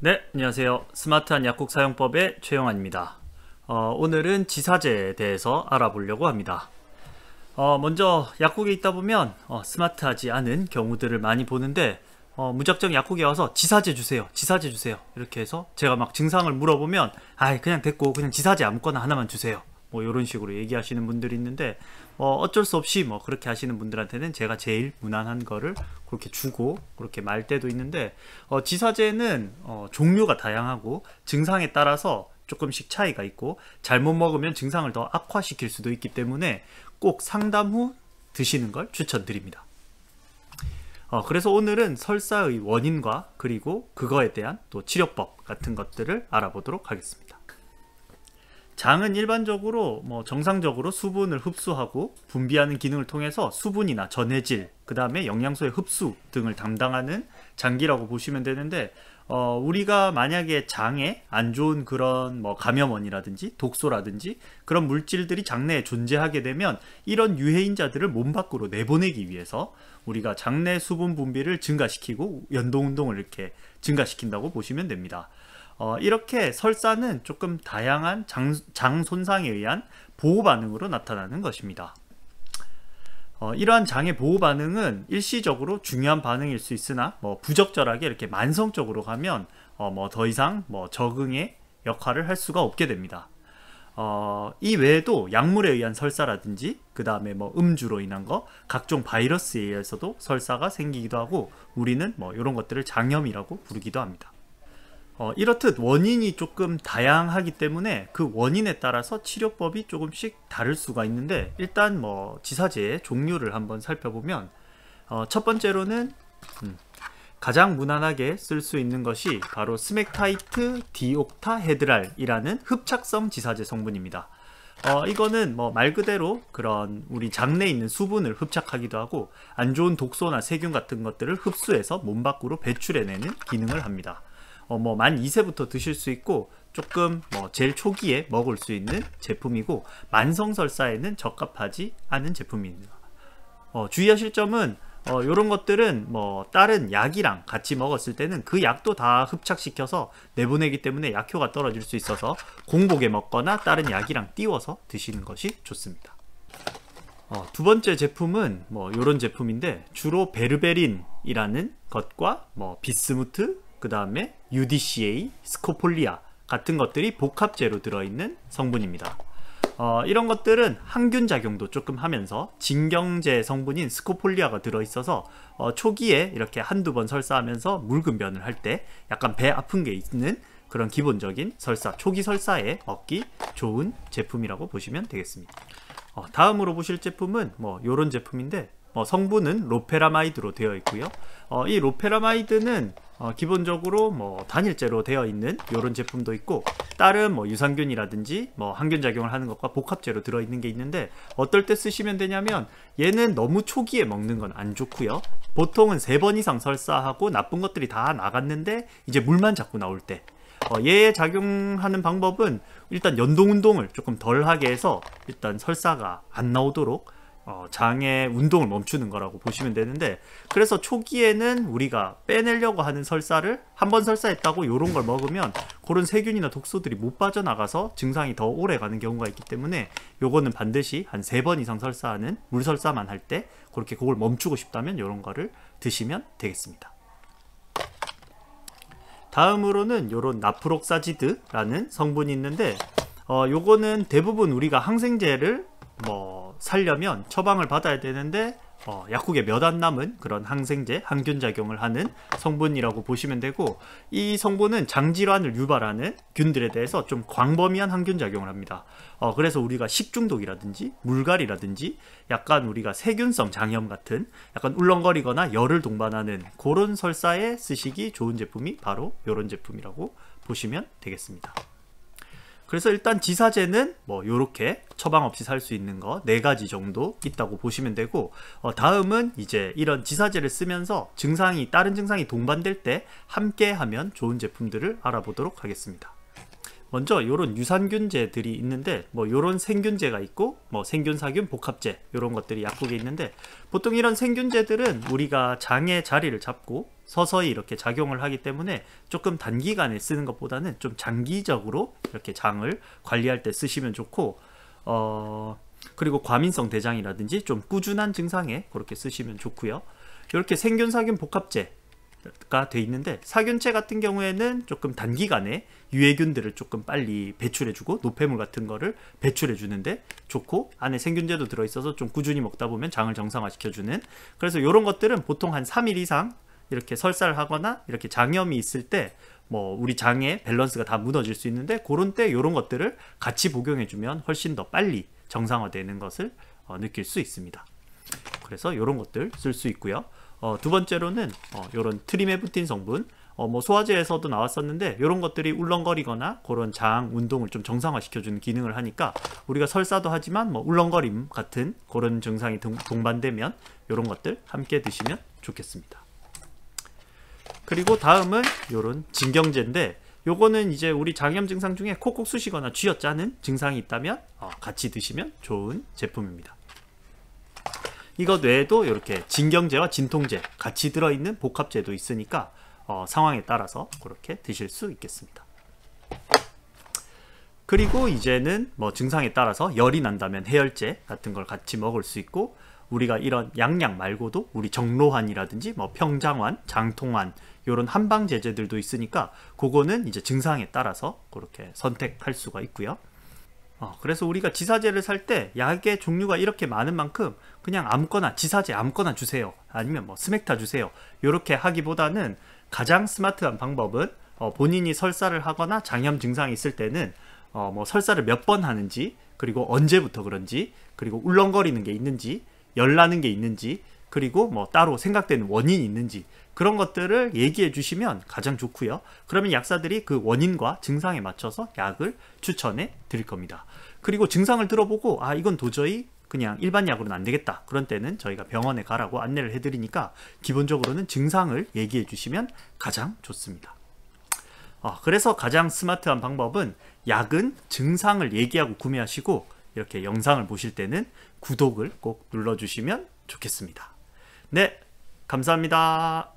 네, 안녕하세요. 스마트한 약국 사용법의 최영환입니다. 오늘은 지사제에 대해서 알아보려고 합니다. 먼저 약국에 있다 보면 스마트하지 않은 경우들을 많이 보는데 무작정 약국에 와서 지사제 주세요, 지사제 주세요 이렇게 해서 제가 막 증상을 물어보면 그냥 됐고 그냥 지사제 아무거나 하나만 주세요 뭐 이런 식으로 얘기하시는 분들이 있는데 어쩔 수 없이 그렇게 하시는 분들한테는 제가 제일 무난한 거를 그렇게 주고 그렇게 말 때도 있는데 지사제는 종류가 다양하고 증상에 따라서 조금씩 차이가 있고 잘못 먹으면 증상을 더 악화시킬 수도 있기 때문에 꼭 상담 후 드시는 걸 추천드립니다. 그래서 오늘은 설사의 원인과 그리고 그거에 대한 또 치료법 같은 것들을 알아보도록 하겠습니다. 장은 일반적으로 정상적으로 수분을 흡수하고 분비하는 기능을 통해서 수분이나 전해질, 그 다음에 영양소의 흡수 등을 담당하는 장기라고 보시면 되는데 우리가 만약에 장에 안 좋은 그런 감염원이라든지 독소라든지 그런 물질들이 장내에 존재하게 되면 이런 유해인자들을 몸 밖으로 내보내기 위해서 우리가 장내 수분 분비를 증가시키고 연동운동을 이렇게 증가시킨다고 보시면 됩니다. 이렇게 설사는 조금 다양한 장 손상에 의한 보호 반응으로 나타나는 것입니다. 이러한 장의 보호 반응은 일시적으로 중요한 반응일 수 있으나 부적절하게 이렇게 만성적으로 가면 더 이상 적응의 역할을 할 수가 없게 됩니다. 이 외에도 약물에 의한 설사라든지 그 다음에 음주로 인한 거, 각종 바이러스에 의해서도 설사가 생기기도 하고 우리는 이런 것들을 장염이라고 부르기도 합니다. 이렇듯 원인이 조금 다양하기 때문에 그 원인에 따라서 치료법이 조금씩 다를 수가 있는데 일단 지사제의 종류를 한번 살펴보면 첫 번째로는 가장 무난하게 쓸 수 있는 것이 바로 스맥타이트 디옥타헤드랄이라는 흡착성 지사제 성분입니다. 이거는 말 그대로 그런 우리 장내에 있는 수분을 흡착하기도 하고 안 좋은 독소나 세균 같은 것들을 흡수해서 몸 밖으로 배출해내는 기능을 합니다. 만 2세부터 드실 수 있고 조금 제일 초기에 먹을 수 있는 제품이고 만성설사에는 적합하지 않은 제품입니다. 주의하실 점은 이런 것들은 다른 약이랑 같이 먹었을 때는 그 약도 다 흡착시켜서 내보내기 때문에 약효가 떨어질 수 있어서 공복에 먹거나 다른 약이랑 띄워서 드시는 것이 좋습니다. 두 번째 제품은 이런 제품인데 주로 베르베린이라는 것과 비스무트, 그 다음에 UDCA, 스코폴리아 같은 것들이 복합제로 들어있는 성분입니다. 이런 것들은 항균 작용도 조금 하면서 진경제 성분인 스코폴리아가 들어있어서 초기에 이렇게 한두 번 설사하면서 묽은변을 할 때 약간 배 아픈 게 있는 그런 기본적인 설사, 초기 설사에 먹기 좋은 제품이라고 보시면 되겠습니다. 다음으로 보실 제품은 이런 제품인데 성분은 로페라마이드로 되어 있고요. 이 로페라마이드는 기본적으로 단일제로 되어 있는 이런 제품도 있고 다른 유산균이라든지 항균작용을 하는 것과 복합제로 들어있는 게 있는데 어떨 때 쓰시면 되냐면 얘는 너무 초기에 먹는 건 안 좋고요. 보통은 3번 이상 설사하고 나쁜 것들이 다 나갔는데 이제 물만 자꾸 나올 때 얘 작용하는 방법은 일단 연동운동을 조금 덜 하게 해서 일단 설사가 안 나오도록 장의 운동을 멈추는 거라고 보시면 되는데 그래서 초기에는 우리가 빼내려고 하는 설사를 한번 설사했다고 이런 걸 먹으면 그런 세균이나 독소들이 못 빠져나가서 증상이 더 오래 가는 경우가 있기 때문에 요거는 반드시 한 3번 이상 설사하는 물설사만 할 때 그렇게 그걸 멈추고 싶다면 이런 거를 드시면 되겠습니다. 다음으로는 요런 나프록사지드라는 성분이 있는데 요거는 대부분 우리가 항생제를 살려면 처방을 받아야 되는데 약국에 몇 안 남은 그런 항생제, 항균작용을 하는 성분이라고 보시면 되고 이 성분은 장질환을 유발하는 균들에 대해서 좀 광범위한 항균작용을 합니다. 그래서 우리가 식중독이라든지 물갈이라든지 약간 우리가 세균성 장염 같은 약간 울렁거리거나 열을 동반하는 그런 설사에 쓰시기 좋은 제품이 바로 이런 제품이라고 보시면 되겠습니다. 그래서 일단 지사제는 요렇게 처방 없이 살 수 있는 거 4가지 정도 있다고 보시면 되고 다음은 이제 이런 지사제를 쓰면서 다른 증상이 동반될 때 함께 하면 좋은 제품들을 알아보도록 하겠습니다. 먼저 이런 유산균제들이 있는데 뭐 이런 생균제가 있고 뭐 생균사균 복합제 이런 것들이 약국에 있는데, 보통 이런 생균제들은 우리가 장의 자리를 잡고 서서히 이렇게 작용을 하기 때문에 조금 단기간에 쓰는 것보다는 좀 장기적으로 이렇게 장을 관리할 때 쓰시면 좋고, 그리고 과민성 대장이라든지 좀 꾸준한 증상에 그렇게 쓰시면 좋고요. 이렇게 생균사균 복합제가 돼 있는데, 사균제 같은 경우에는 조금 단기간에 유해균들을 조금 빨리 배출해주고 노폐물 같은 거를 배출해주는데 좋고, 안에 생균제도 들어있어서 좀 꾸준히 먹다 보면 장을 정상화시켜주는, 그래서 이런 것들은 보통 한 3일 이상 이렇게 설사를 하거나 이렇게 장염이 있을 때 뭐 우리 장의 밸런스가 다 무너질 수 있는데, 그런 때 이런 것들을 같이 복용해주면 훨씬 더 빨리 정상화되는 것을 느낄 수 있습니다. 그래서 이런 것들 쓸 수 있고요. 두 번째로는 이런 트리메부틴 성분, 뭐 소화제에서도 나왔었는데 이런 것들이 울렁거리거나 그런 장 운동을 좀 정상화시켜주는 기능을 하니까 우리가 설사도 하지만 뭐 울렁거림 같은 그런 증상이 동반되면 이런 것들 함께 드시면 좋겠습니다. 그리고 다음은 이런 진경제인데, 요거는 이제 우리 장염 증상 중에 콕콕 쑤시거나 쥐어짜는 증상이 있다면 같이 드시면 좋은 제품입니다. 이것 외에도 이렇게 진경제와 진통제 같이 들어있는 복합제도 있으니까 상황에 따라서 그렇게 드실 수 있겠습니다. 그리고 이제는 뭐 증상에 따라서 열이 난다면 해열제 같은 걸 같이 먹을 수 있고, 우리가 이런 양약 말고도 우리 정로환이라든지 뭐 평장환, 장통환 이런 한방 제제들도 있으니까 그거는 이제 증상에 따라서 그렇게 선택할 수가 있고요. 그래서 우리가 지사제를 살 때 약의 종류가 이렇게 많은 만큼 그냥 아무거나 지사제 아무거나 주세요, 아니면 뭐 스맥타 주세요, 이렇게 하기보다는 가장 스마트한 방법은 본인이 설사를 하거나 장염 증상이 있을 때는 뭐 설사를 몇 번 하는지, 그리고 언제부터 그런지, 그리고 울렁거리는 게 있는지, 열나는 게 있는지, 그리고 뭐 따로 생각되는 원인이 있는지, 그런 것들을 얘기해 주시면 가장 좋고요. 그러면 약사들이 그 원인과 증상에 맞춰서 약을 추천해 드릴 겁니다. 그리고 증상을 들어보고 이건 도저히 그냥 일반 약으로는 안 되겠다, 그런 때는 저희가 병원에 가라고 안내를 해드리니까 기본적으로는 증상을 얘기해 주시면 가장 좋습니다. 그래서 가장 스마트한 방법은 약은 증상을 얘기하고 구매하시고, 이렇게 영상을 보실 때는 구독을 꼭 눌러주시면 좋겠습니다. 네, 감사합니다.